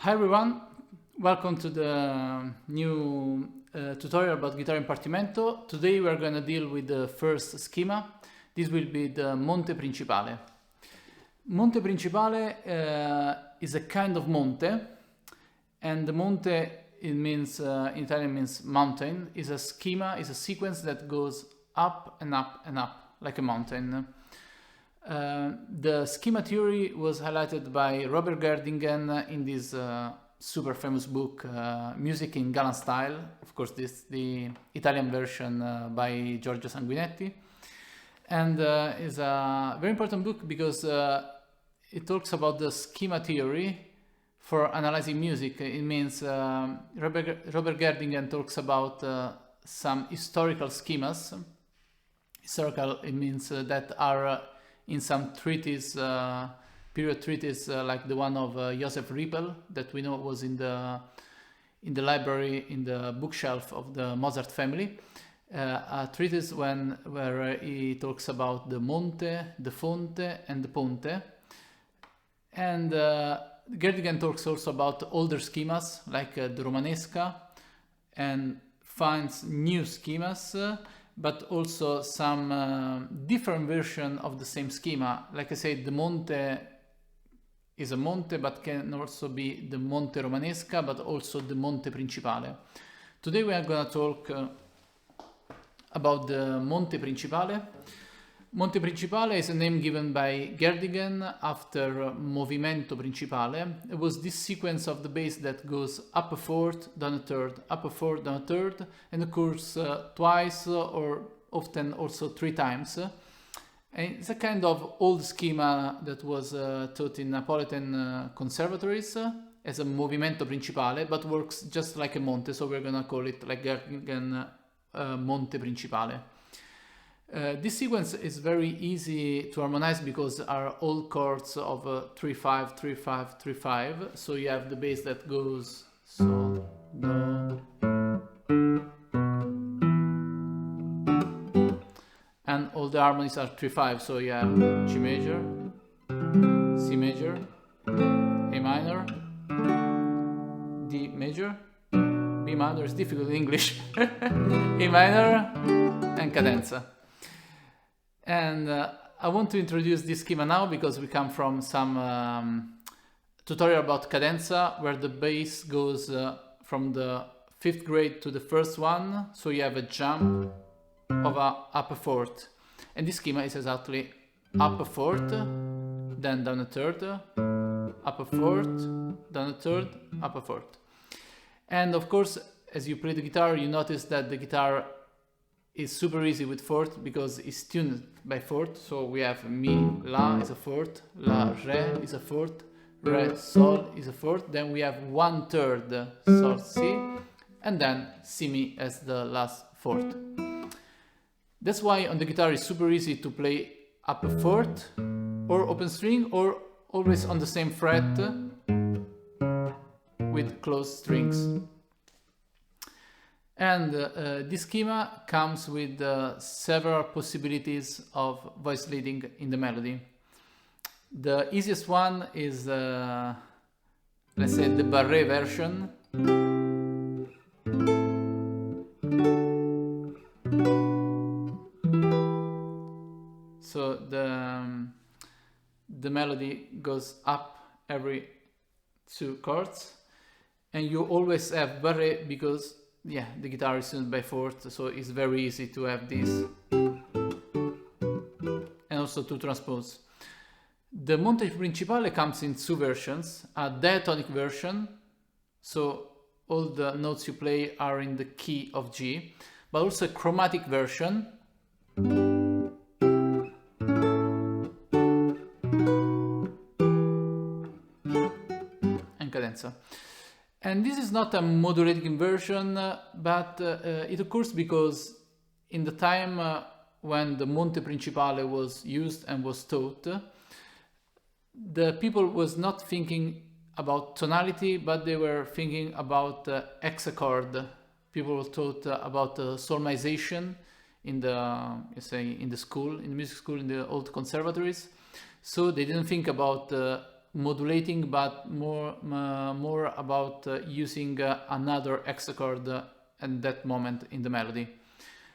Hi everyone, welcome to the new tutorial about guitar in Partimento. Today we are going to deal with the first schema. This will be the Monte principale. Monte principale is a kind of monte, and the monte it means in Italian means mountain. Is a schema, is a sequence that goes up and up and up like a mountain. The schema theory was highlighted by Robert Gerdingen in this super famous book, Music in Galant Style. Of course, this is the Italian version by Giorgio Sanguinetti. And is a very important book because it talks about the schema theory for analyzing music. It means Robert Gerdingen talks about some historical schemas. Historical, it means that are in some treatise, period treatise like the one of Joseph Rippel that we know was in the library, in the bookshelf of the Mozart family. A treatise where he talks about the monte, the fonte, and the ponte. And Gerdingen talks also about older schemas like the Romanesca, and finds new schemas, but also some different version of the same schema. Like I said, the monte is a monte, but can also be the Monte Romanesca, but also the Monte principale. Today we are going to talk about the Monte principale. Monte principale is a name given by Gerdingen after Movimento principale. It was this sequence of the bass that goes up a fourth, down a third, up a fourth, down a third, and occurs twice or often also three times. And it's a kind of old schema that was taught in Napolitan conservatories as a Movimento principale, but works just like a monte, so we're gonna call it like Gerdingen Monte principale. This sequence is very easy to harmonize because are all chords of 3-5, 3-5, 3-5. So you have the bass that goes so, do, and all the harmonies are 3-5. So you have G major, C major, A minor, D major, B minor is difficult in English, A minor, and cadenza. And I want to introduce this schema now because we come from some tutorial about cadenza where the bass goes from the 5th grade to the first one. So you have a jump of a up a fourth. And this schema is exactly up a fourth, then down a third, up a fourth, down a third, up a fourth. And of course, as you play the guitar, you notice that the guitar is super easy with fourth because it's tuned by fourth. So we have Mi, La is a fourth, La, Re is a fourth, Re, Sol is a fourth. Then we have 1/3 Sol, Si, and then Si, Mi as the last fourth. That's why on the guitar it's super easy to play up a fourth or open string or always on the same fret with closed strings. And this schema comes with several possibilities of voice leading in the melody. The easiest one is, let's say, the barré version. So the melody goes up every 2 chords, and you always have barré because the guitar is tuned by fourth, so it's very easy to have this and also to transpose. The Monte principale comes in 2 versions, a diatonic version, so all the notes you play are in the key of G, but also a chromatic version, and cadenza. And this is not a modulating version, but it occurs because in the time when the Monte principale was used and was taught, the people was not thinking about tonality, but they were thinking about hexachord. People were taught about solmization in the school, in the music school, in the old conservatories. So they didn't think about modulating, but more about using another hexachord at that moment in the melody.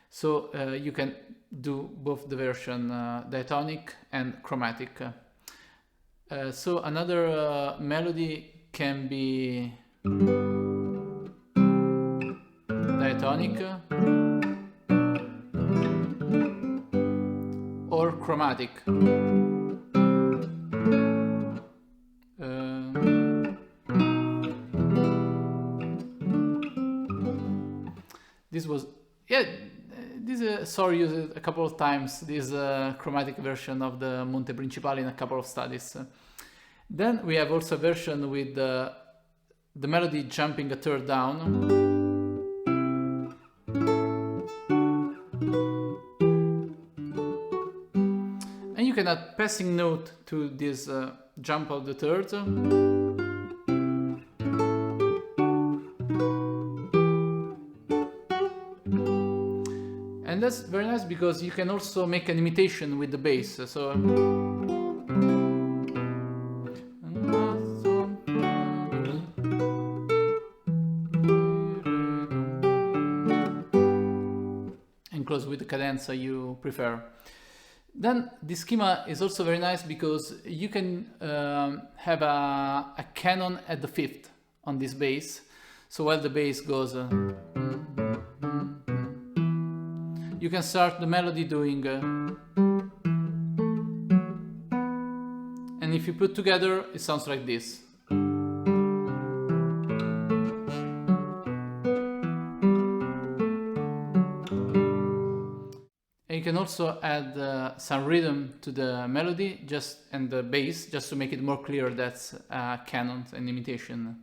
So you can do both the version diatonic and chromatic. So another melody can be diatonic or chromatic. This was, yeah, this sorry, used it a couple of times, this chromatic version of the Monte principale in a couple of studies. Then we have also a version with the melody jumping a third down. And you can add passing note to this jump of the third. And that's very nice because you can also make an imitation with the bass. So and close with the cadenza you prefer. Then the schema is also very nice because you can have a canon at the fifth on this bass. So while the bass goes, you can start the melody doing, and if you put together, it sounds like this. And you can also add some rhythm to the melody and the bass, just to make it more clear that's a canon and imitation.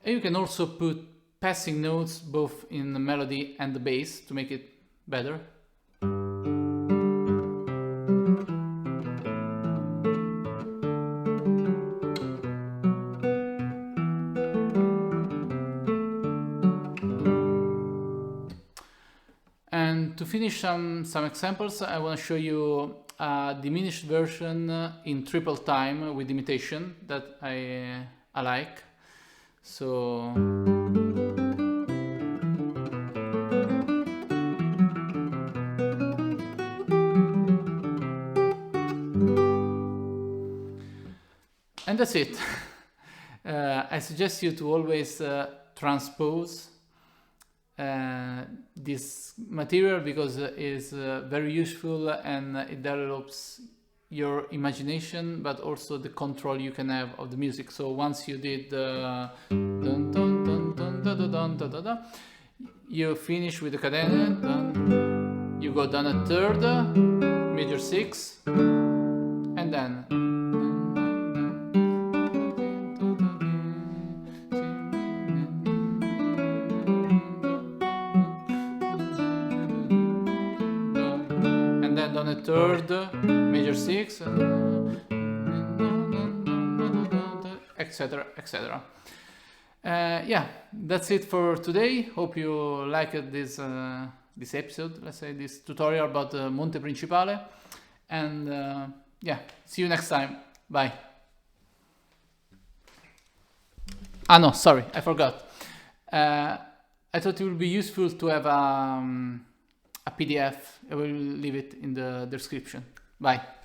And you can also put passing notes both in the melody and the bass to make it better. And to finish some examples, I want to show you a diminished version in triple time with imitation that I like. So and that's it. I suggest you to always transpose this material because it's very useful and it develops your imagination, but also the control you can have of the music. So once you did the dun, dun, dun, dun, dun, dun, dun, dun, dun, dun, you finish with the cadenza, you go down a third, major 6, and then on a third, major 6, etc, etc. Yeah, that's it for today. Hope you liked this episode, let's say this tutorial about the Monte principale, and yeah, see you next time. Bye. Ah no, sorry, I forgot. I thought it would be useful to have a PDF. I will leave it in the description. Bye.